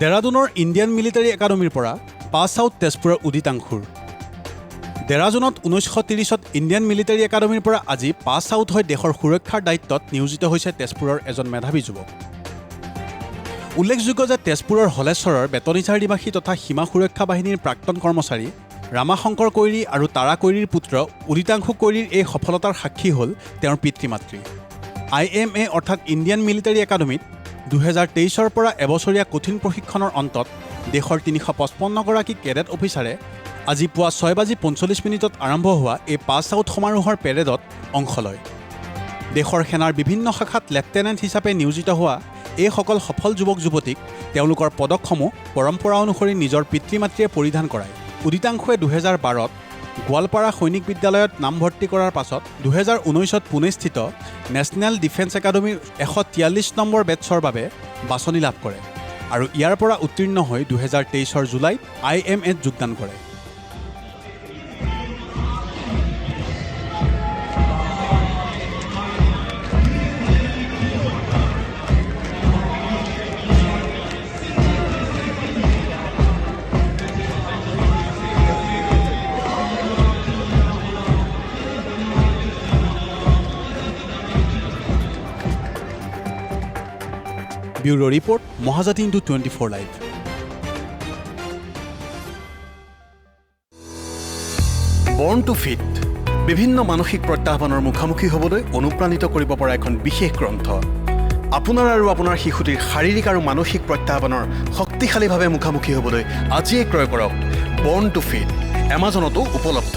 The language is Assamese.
দেৰাদুনৰ ইণ্ডিয়ান মিলিটাৰী একাডেমীৰ পৰা পাছ আউট তেজপুৰৰ উদিতাংশুৰ। দেৰাদুনত 1930ত ইণ্ডিয়ান মিলিটাৰী একাডেমীৰ পৰা আজি পাছ আউট হৈ দেশৰ সুৰক্ষাৰ দায়িত্বত নিয়োজিত হৈছে তেজপুৰৰ এজন মেধাৱী যুৱক। উল্লেখযোগ্য যে তেজপুৰৰ হলেশ্বৰৰ বেতনিঝাৰ নিবাসী তথা সীমা সুৰক্ষা বাহিনীৰ প্ৰাক্তন কৰ্মচাৰী ৰামাশংকৰ কৈৰী আৰু তাৰা কৈৰীৰ পুত্ৰ উদিতাংশু কৈৰীৰ এই সফলতাৰ সাক্ষী হ'ল তেওঁৰ পিতৃ মাতৃ। IMA অৰ্থাৎ ইণ্ডিয়ান মিলিটাৰী একাডেমীত 2023ৰ পৰা এবছৰীয়া কঠিন প্ৰশিক্ষণৰ অন্তত দেশৰ 355গৰাকী কেডেট অফিচাৰে আজি পুৱা 6:45 আৰম্ভ হোৱা এই পাছ আউট সমাৰোহৰ পেৰেডত অংশ লয়। দেশৰ সেনাৰ বিভিন্ন শাখাত লেফটেনেণ্ট হিচাপে নিয়োজিত হোৱা এইসকল সফল যুৱক যুৱতীক তেওঁলোকৰ পদকসমূহ পৰম্পৰা অনুসৰি নিজৰ পিতৃ মাতৃয়ে পৰিধান কৰায়। উদিতাংশুৱে 2012ত গোৱালপাৰা সৈনিক বিদ্যালয়ত নামভৰ্তি কৰাৰ পাছত 2019ত পুনেস্থিত নেশ্যনেল ডিফেন্স একাডেমীৰ 143 নম্বৰ বেটছৰ বাবে বাছনি লাভ কৰে আৰু ইয়াৰ পৰা উত্তীৰ্ণ হৈ 2023ৰ জুলাইত IMAত যোগদান কৰে। Bureau report, Mahajati into 24 live. বৰ্ণ টু ফিট বিভিন্ন মানসিক প্ৰত্যাহ্বানৰ মুখামুখি হ'বলৈ অনুপ্ৰাণিত কৰিব পৰা এখন বিশেষ গ্ৰন্থ। আপোনাৰ আৰু আপোনাৰ শিশুটিৰ শাৰীৰিক আৰু মানসিক প্ৰত্যাহ্বানৰ শক্তিশালীভাৱে মুখামুখি হ'বলৈ আজিয়ে ক্ৰয় কৰক বৰ্ণ টু ফিট। এমাজনতো উপলব্ধ।